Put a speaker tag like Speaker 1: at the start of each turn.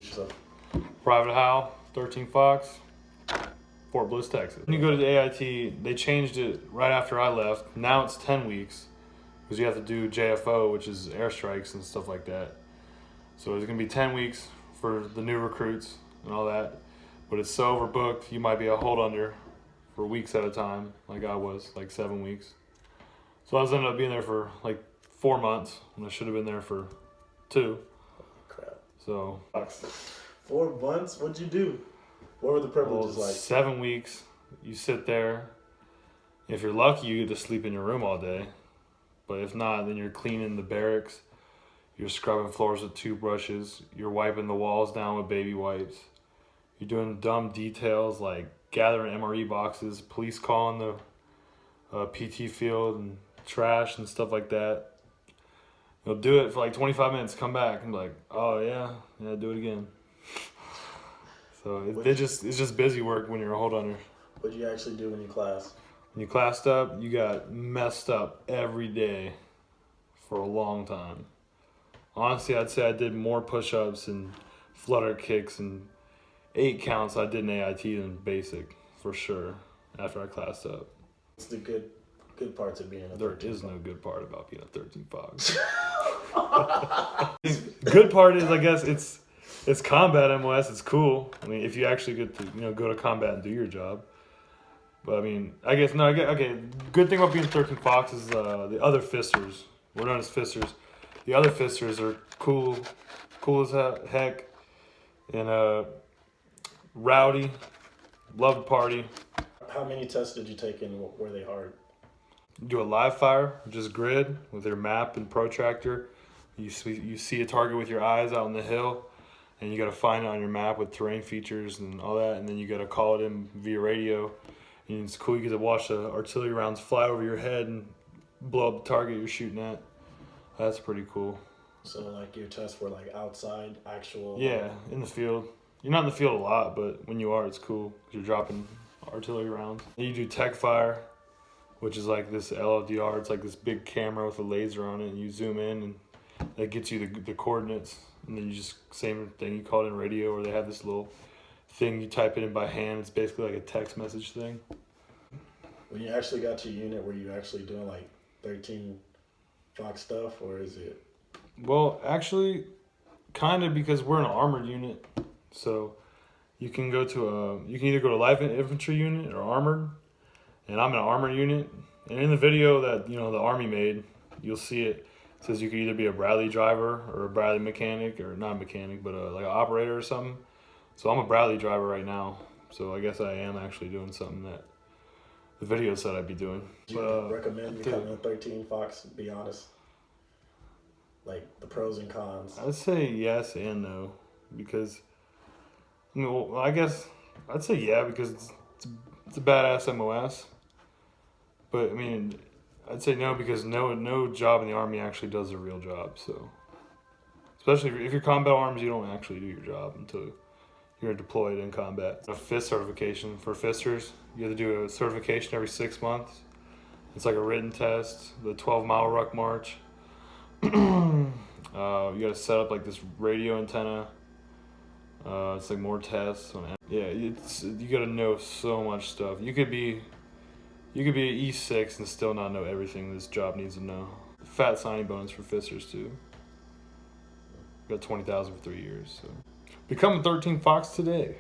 Speaker 1: So,
Speaker 2: Private Hal, 13 Fox, Fort Bliss, Texas. When you go to the AIT, they changed it right after I left. Now it's 10 weeks because you have to do JFO, which is airstrikes and stuff like that. So it's going to be 10 weeks for the new recruits and all that. But it's so overbooked, you might be a hold under for weeks at a time, like I was, like 7 weeks. So I was ended up being there for like 4 months, and I should have been there for 2.
Speaker 1: crap.
Speaker 2: So
Speaker 1: 4 months? What'd you do? What were the privileges like?
Speaker 2: 7 weeks, you sit there. If you're lucky, you get to sleep in your room all day. But if not, then you're cleaning the barracks. You're scrubbing floors with toothbrushes. You're wiping the walls down with baby wipes. You're doing dumb details like gathering MRE boxes, police calling the PT field and trash and stuff like that. You'll do it for like 25 minutes, come back and be like, oh yeah, do it again. So it's just busy work when you're a hold under.
Speaker 1: What'd you actually do when you classed?
Speaker 2: When you classed up, you got messed up every day for a long time. Honestly, I'd say I did more push-ups and flutter kicks and 8 counts I did in AIT than basic, for sure, after I classed up.
Speaker 1: What's the good parts of being a 13
Speaker 2: There is
Speaker 1: Fox?
Speaker 2: no good part about being a 13 Fox. Good part is, I guess, it's combat MOS. It's cool. I mean, if you actually get to go to combat and do your job. But I mean, I guess no. Okay. Good thing about being 13 Fox is the other fisters. We're known as fisters. The other fisters are cool as heck, and rowdy, love to party.
Speaker 1: How many tests did you take and were they hard?
Speaker 2: You do a live fire, just grid with your map and protractor. You see a target with your eyes out on the hill, and you got to find it on your map with terrain features and all that, and then you got to call it in via radio. And it's cool. You get to watch the artillery rounds fly over your head and blow up the target you're shooting at. That's pretty cool.
Speaker 1: So like your tests were like outside, actual?
Speaker 2: Yeah, in the field. You're not in the field a lot, but when you are, it's cool because you're dropping artillery rounds. And you do tech fire, which is like this LLDR. It's like this big camera with a laser on it, and you zoom in, and that gets you the coordinates. And then you just, same thing, you call it in radio, or they have this little thing you type it in by hand. It's basically like a text message thing.
Speaker 1: When you actually got to your unit, were you actually doing like 13 Fox stuff, or is it?
Speaker 2: Well, actually, kind of, because we're an armored unit, so you can go to you can either go to light infantry unit or armored, and I'm an armored unit. And in the video that the Army made, you'll see it says you could either be a Bradley driver or a Bradley mechanic, or not mechanic, but like an operator or something. So I'm a Bradley driver right now, so I guess I am actually doing something that the video said I'd be doing.
Speaker 1: Do you recommend becoming a 13 Fox? Be honest. Like the pros and cons.
Speaker 2: I'd say yes and no, because I guess I'd say yeah because it's a badass MOS. But I mean, I'd say no because no job in the Army actually does a real job. So especially if you're combat arms, you don't actually do your job until you're deployed in combat. A FIST certification for fisters. You have to do a certification every 6 months. It's like a written test, the 12-mile ruck march. You got to set up like this radio antenna. It's like more tests. Yeah, you got to know so much stuff. You could be an E6 and still not know everything this job needs to know. Fat signing bonus for fisters too. Got $20,000 for 3 years. So become a 13 Fox today.